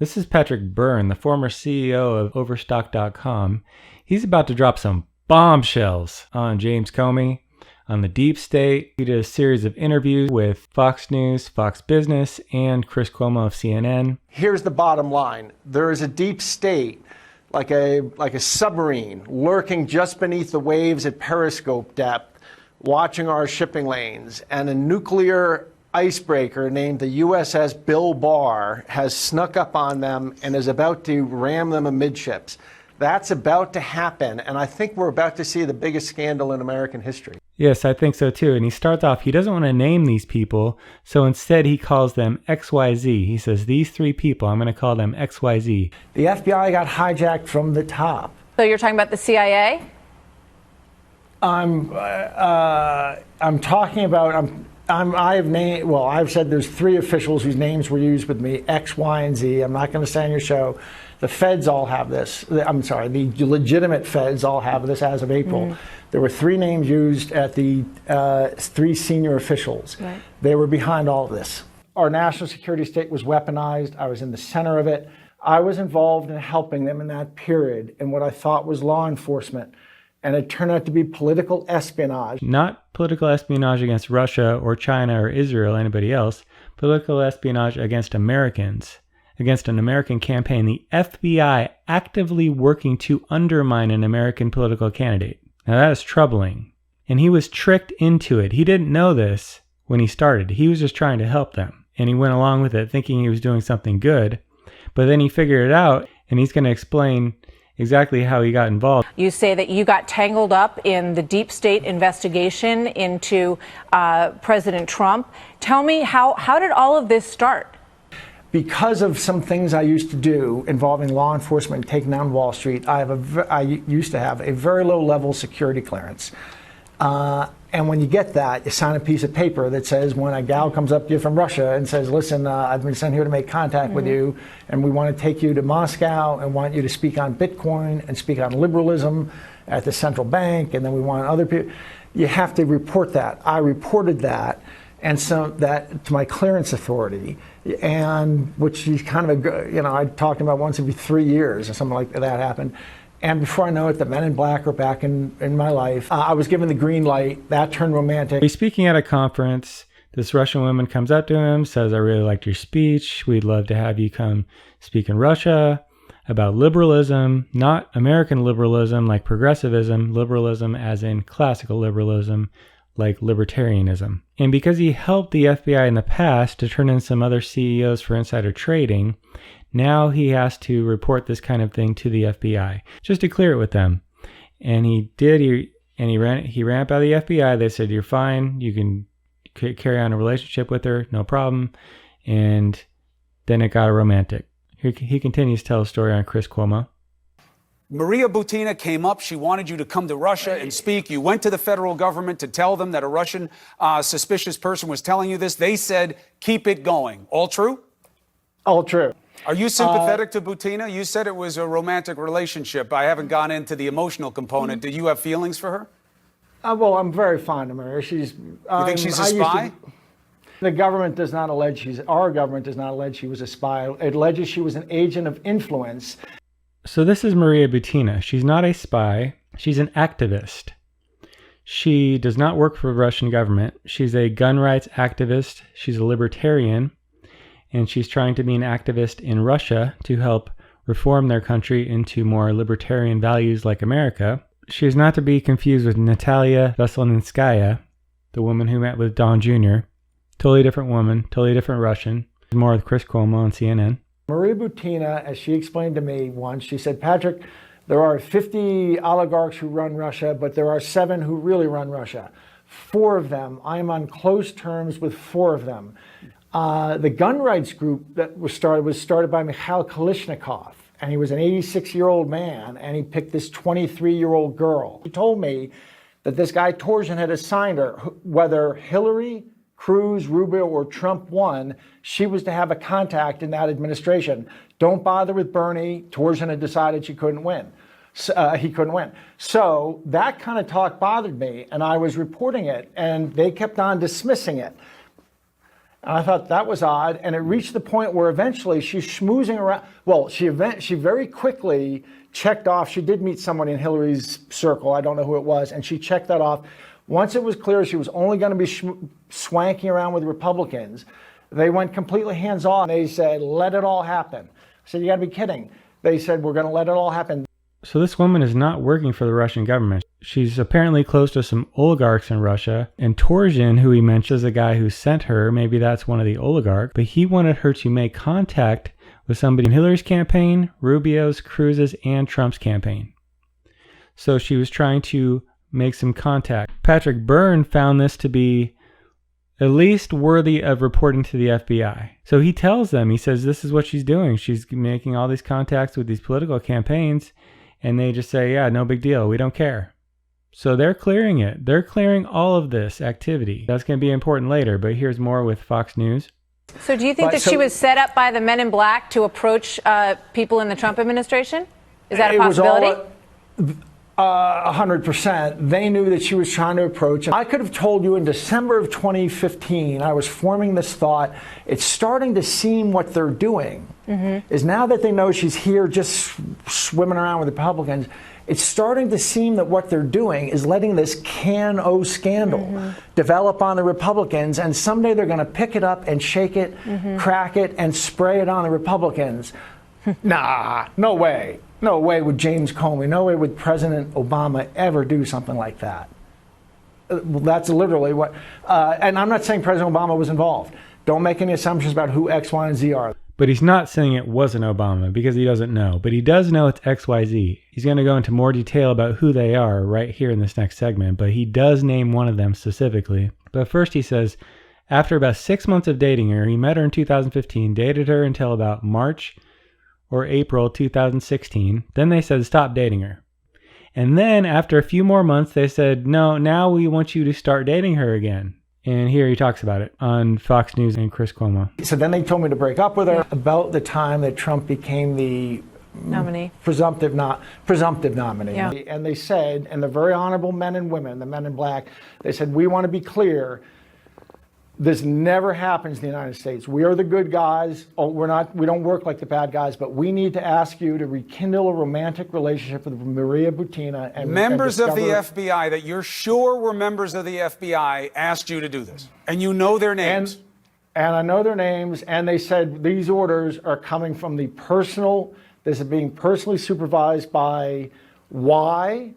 This is Patrick Byrne, the former CEO of Overstock.com. He's about to drop some bombshells on James Comey, on the deep state. He did a series of interviews with Fox News, Fox Business, and Chris Cuomo of CNN. Here's the bottom line. There is a deep state, like a submarine, lurking just beneath the waves at periscope depth, watching our shipping lanes, and a nuclear icebreaker named the USS Bill Barr has snuck up on them and is about to ram them amidships. That's about to happen, and I think we're about to see the biggest scandal in American history. Yes, I think so too. And he starts off, he doesn't want to name these people, so instead he calls them XYZ. He says, these three people, I'm going to call them XYZ. The FBI got hijacked from the top. So you're talking about the CIA? I'm talking about, I've said there's three officials whose names were used with me, X, Y, and Z. I'm not going to say on your show. The feds all have this. I'm sorry, the legitimate feds all have this as of April. There were three names used at the three senior officials. Right. They were behind all of this. Our national security state was weaponized. I was in the center of it. I was involved in helping them in that period in what I thought was law enforcement. And it turned out to be political espionage. Not political espionage against Russia or China or Israel or anybody else. Political espionage against Americans, against an American campaign. The FBI actively working to undermine an American political candidate. Now that is troubling. And he was tricked into it. He didn't know this when he started. He was just trying to help them. And he went along with it thinking he was doing something good. But then he figured it out, and he's going to explain exactly how he got involved. You say that you got tangled up in the deep state investigation into President Trump. Tell me, how did all of this start? Because of some things I used to do involving law enforcement taking down Wall Street, I used to have a very low-level security clearance. And when you get that, you sign a piece of paper that says when a gal comes up to you from Russia and says, listen, I've been sent here to make contact with you, and we want to take you to Moscow and want you to speak on Bitcoin and speak on liberalism at the central bank, and then we want other people. You have to report that. I reported that, and so that to my clearance authority, and which is kind of I talked about once every 3 years or something like that happened. And before I know it, the men in black are back in my life. I was given the green light. That turned romantic. He's speaking at a conference. This Russian woman comes up to him, says, I really liked your speech. We'd love to have you come speak in Russia about liberalism, not American liberalism like progressivism, liberalism as in classical liberalism like libertarianism. And because he helped the FBI in the past to turn in some other CEOs for insider trading, now he has to report this kind of thing to the FBI, just to clear it with them. And he did, he ran up out of the FBI. They said, you're fine, you can carry on a relationship with her, no problem. And then it got romantic. He continues to tell a story on Chris Cuomo. Maria Butina came up. She wanted you to come to Russia and speak. You went to the federal government to tell them that a Russian suspicious person was telling you this. They said, keep it going. All true? All true. Are you sympathetic to Butina? You said it was a romantic relationship. I haven't gone into the emotional component. Do you have feelings for her? Well, I'm very fond of her. You think she's a spy? The government does not allege our government does not allege she was a spy. It alleges she was an agent of influence. So this is Maria Butina. She's not a spy. She's an activist. She does not work for the Russian government. She's a gun rights activist. She's a libertarian. And she's trying to be an activist in Russia to help reform their country into more libertarian values like America. She is not to be confused with Natalia Veselnitskaya, the woman who met with Don Jr. Totally different woman, totally different Russian. More with Chris Cuomo on CNN. Maria Butina, as she explained to me once, she said, Patrick, there are 50 oligarchs who run Russia, but there are 7 who really run Russia. 4 of them, I am on close terms with 4 of them. The gun rights group that was started by Mikhail Kalashnikov, and he was an 86-year-old man, and he picked this 23-year-old girl. He told me that this guy Torsion had assigned her, whether Hillary, Cruz, Rubio, or Trump won, she was to have a contact in that administration. Don't bother with Bernie. Torsion had decided she couldn't win. He couldn't win. So that kind of talk bothered me, and I was reporting it, and they kept on dismissing it. And I thought that was odd. And it reached the point where eventually she's schmoozing around. Well, she very quickly checked off. She did meet someone in Hillary's circle. I don't know who it was. And she checked that off. Once it was clear she was only going to be swanking around with Republicans, they went completely hands-off. They said, let it all happen. I said, you got to be kidding. They said, we're going to let it all happen. So this woman is not working for the Russian government. She's apparently close to some oligarchs in Russia. And Torsion, who he mentions, the guy who sent her, maybe that's one of the oligarchs, but he wanted her to make contact with somebody in Hillary's campaign, Rubio's, Cruz's, and Trump's campaign. So she was trying to make some contact. Patrick Byrne found this to be at least worthy of reporting to the FBI. So he tells them, he says, this is what she's doing. She's making all these contacts with these political campaigns. And they just say, yeah, no big deal. We don't care. So they're clearing it. They're clearing all of this activity. That's going to be important later, but here's more with Fox News. So do you think that she was set up by the men in black to approach people in the Trump administration? Is that a possibility? 100%. They knew that she was trying to approach. I could have told you in December of 2015, I was forming this thought. It's starting to seem what they're doing is now that they know she's here just swimming around with Republicans, it's starting to seem that what they're doing is letting this can-o scandal develop on the Republicans, and someday they're going to pick it up and shake it, crack it, and spray it on the Republicans. Nah, no way. No way would James Comey, no way would President Obama ever do something like that. That's literally what, and I'm not saying President Obama was involved. Don't make any assumptions about who X, Y, and Z are. But he's not saying it wasn't Obama because he doesn't know. But he does know it's XYZ. He's going to go into more detail about who they are right here in this next segment. But he does name one of them specifically. But first he says, after about 6 months of dating her, he met her in 2015, dated her until about March or April 2016. Then they said, stop dating her. And then after a few more months, they said, no, now we want you to start dating her again. And here he talks about it on Fox News and Chris Cuomo. So then they told me to break up with her about the time that Trump became the nominee, presumptive nominee. Yeah. And they said, and the very honorable men and women, the men in black, they said, we want to be clear. This never happens in the United States. We are the good guys. Oh, we don't work like the bad guys, but we need to ask you to rekindle a romantic relationship with Maria Butina. And members of the FBI that you're sure were members of the FBI asked you to do this. And you know their names. And I know their names. And they said these orders are coming from this is being personally supervised by Y.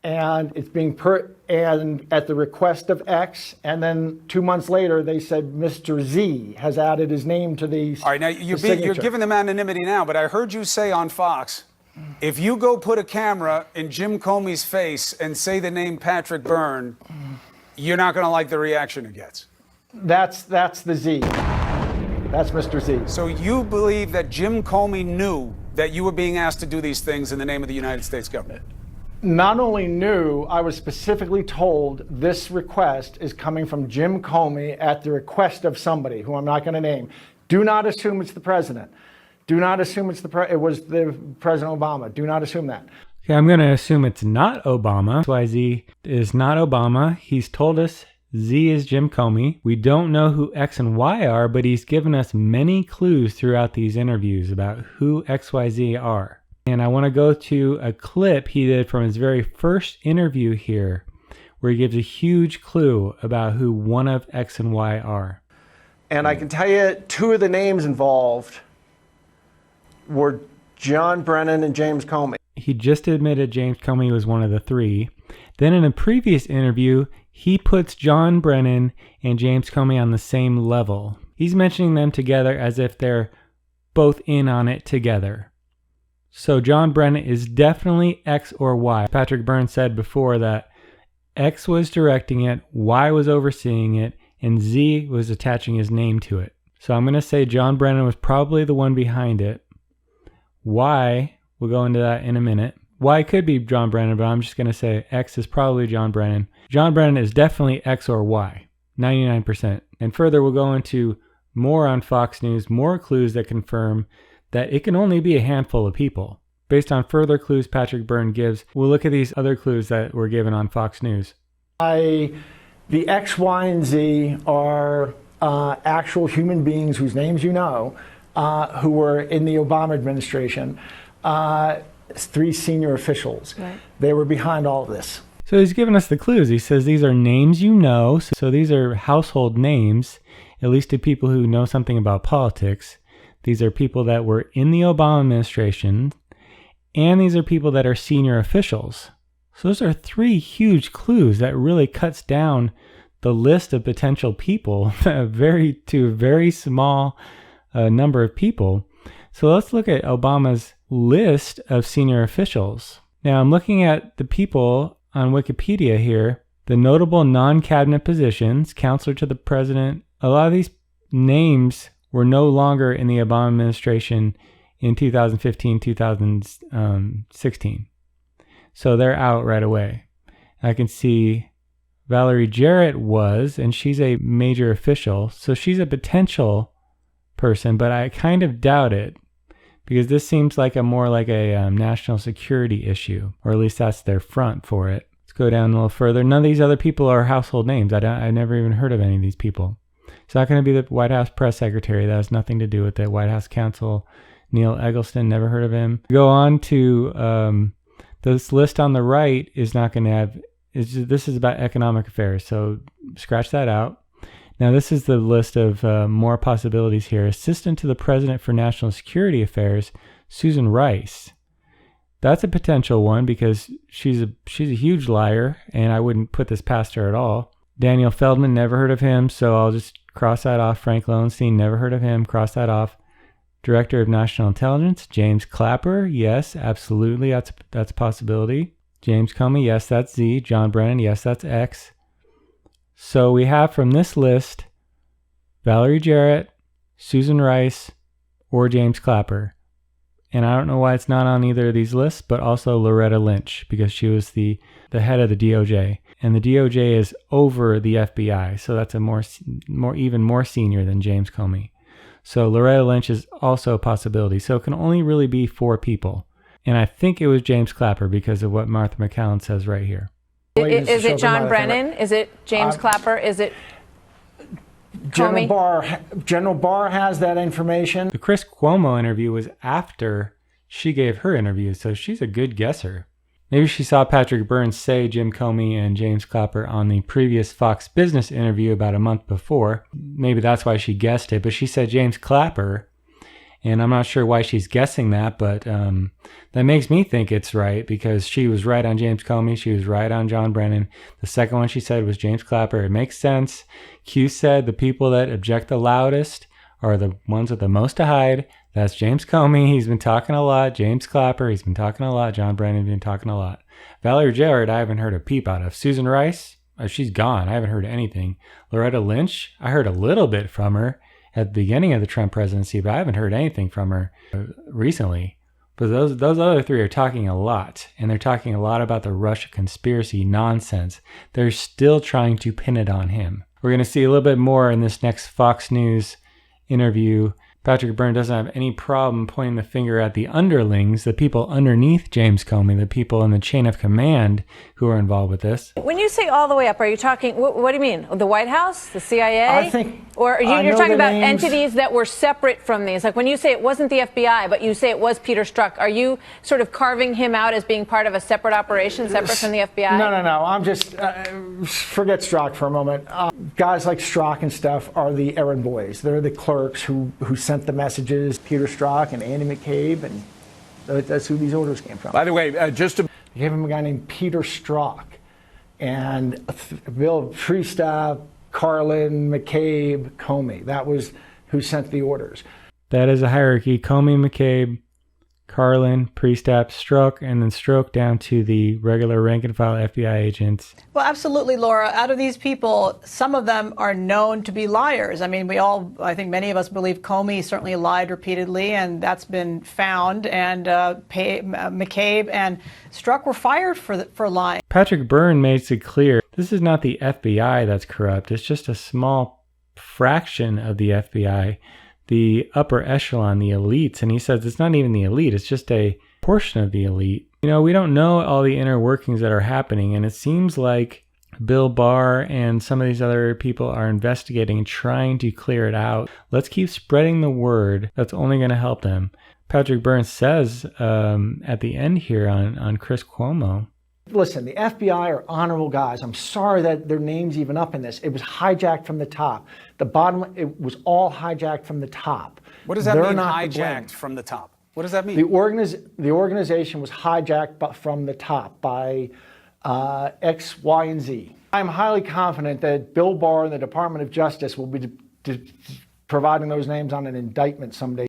And it's being and at the request of X, and then 2 months later they said Mr. Z has added his name to these. All right, now you're giving them anonymity now, but I heard you say on Fox, if you go put a camera in Jim Comey's face and say the name Patrick Byrne, you're not going to like the reaction it gets. That's the Z. That's Mr. Z. So you believe that Jim Comey knew that you were being asked to do these things in the name of the United States government? Not only knew, I was specifically told this request is coming from Jim Comey at the request of somebody who I'm not going to name. Do not assume it's the president. Do not assume it was the President Obama. Do not assume that. Okay, I'm going to assume it's not Obama. XYZ is not Obama. He's told us Z is Jim Comey. We don't know who X and Y are, but he's given us many clues throughout these interviews about who XYZ are. And I want to go to a clip he did from his very first interview here, where he gives a huge clue about who one of X and Y are. And I can tell you 2 of the names involved were John Brennan and James Comey. He just admitted James Comey was one of the 3. Then in a previous interview, he puts John Brennan and James Comey on the same level. He's mentioning them together as if they're both in on it together. So John Brennan is definitely X or Y. Patrick Byrne said before that X was directing it, Y was overseeing it, and Z was attaching his name to it. So I'm going to say John Brennan was probably the one behind it. Y, we'll go into that in a minute. Y could be John Brennan, but I'm just going to say X is probably John Brennan. John Brennan is definitely X or Y, 99%. And further, we'll go into more on Fox News, more clues that confirm that it can only be a handful of people. Based on further clues Patrick Byrne gives, we'll look at these other clues that were given on Fox News. The X, Y, and Z are actual human beings whose names you know, who were in the Obama administration, 3 senior officials. Right. They were behind all of this. So he's given us the clues. He says these are names you know. So these are household names, at least to people who know something about politics. These are people that were in the Obama administration, and these are people that are senior officials. So those are 3 huge clues that really cuts down the list of potential people to a very small number of people. So let's look at Obama's list of senior officials. Now I'm looking at the people on Wikipedia here, the notable non-cabinet positions, counselor to the president. A lot of these names were no longer in the Obama administration in 2015, 2016. So they're out right away. I can see Valerie Jarrett was, and she's a major official. So she's a potential person, but I kind of doubt it because this seems like more like a national security issue, or at least that's their front for it. Let's go down a little further. None of these other people are household names. I never even heard of any of these people. It's not going to be the White House press secretary. That has nothing to do with it. White House counsel Neil Eggleston, never heard of him. Go on to this list on the right is not going to have, this is about economic affairs, so scratch that out. Now this is the list of more possibilities here. Assistant to the President for National Security Affairs, Susan Rice. That's a potential one because she's a huge liar, and I wouldn't put this past her at all. Daniel Feldman, never heard of him, so I'll just cross that off. Frank Lowenstein, never heard of him, cross that off. Director of National Intelligence, James Clapper, yes, absolutely, that's a possibility. James Comey, yes, that's Z. John Brennan, yes, that's X. So we have from this list Valerie Jarrett, Susan Rice, or James Clapper. And I don't know why it's not on either of these lists, but also Loretta Lynch, because she was the head of the DOJ. And the DOJ is over the FBI, so that's a even more senior than James Comey. So Loretta Lynch is also a possibility. So it can only really be 4 people. And I think it was James Clapper because of what Martha McCallum says right here. Is it John Brennan? Is it James Clapper? Is it Comey? General Barr has that information. The Chris Cuomo interview was after she gave her interview, so she's a good guesser. Maybe she saw Patrick Byrne say Jim Comey and James Clapper on the previous Fox Business interview about a month before. Maybe that's why she guessed it, but she said James Clapper, and I'm not sure why she's guessing that, but that makes me think it's right because she was right on James Comey, she was right on John Brennan. The second one she said was James Clapper. It makes sense. Q said the people that object the loudest are the ones with the most to hide. That's James Comey. He's been talking a lot. James Clapper, he's been talking a lot. John Brennan, been talking a lot. Valerie Jarrett, I haven't heard a peep out of. Susan Rice, she's gone. I haven't heard anything. Loretta Lynch, I heard a little bit from her at the beginning of the Trump presidency, but I haven't heard anything from her recently. But those other 3 are talking a lot, and they're talking a lot about the Russia conspiracy nonsense. They're still trying to pin it on him. We're going to see a little bit more in this next Fox News interview. Patrick Byrne doesn't have any problem pointing the finger at the underlings, the people underneath James Comey, the people in the chain of command who are involved with this. When you say all the way up, are you talking, what do you mean? The White House? The CIA? I think... Or you're talking about entities that were separate from these? Like when you say it wasn't the FBI, but you say it was Peter Strzok, are you sort of carving him out as being part of a separate operation, separate from the FBI? No. I'm just... forget Strzok for a moment. Guys like Strzok and stuff are the errand boys. They're the clerks who sent the messages. Peter Strzok and Andy McCabe, and that's who these orders came from. By the way, They gave him a guy named Peter Strzok, and Bill Priestap, Carlin, McCabe, Comey. That was who sent the orders. That is a hierarchy. Comey, McCabe, Carlin, Priestap, Strzok, and then Strzok down to the regular rank and file FBI agents. Well, absolutely, Laura. Out of these people, some of them are known to be liars. I mean, I think many of us believe Comey certainly lied repeatedly, and that's been found. And McCabe and Strzok were fired for lying. Patrick Byrne makes it clear this is not the FBI that's corrupt. It's just a small fraction of the FBI. The upper echelon, the elites, and he says it's not even the elite, it's just a portion of the elite. We don't know all the inner workings that are happening, and it seems like Bill Barr and some of these other people are investigating and trying to clear it out. Let's keep spreading the word. That's only going to help them. Patrick Byrne says at the end here on Chris Cuomo. Listen, the FBI are honorable guys. I'm sorry that their name's even up in this. It was hijacked from the top. The bottom, it was all hijacked from the top. What does that mean, hijacked from the top? What does that mean? The organization was hijacked from the top by X, Y, and Z. I'm highly confident that Bill Barr and the Department of Justice will be providing those names on an indictment someday.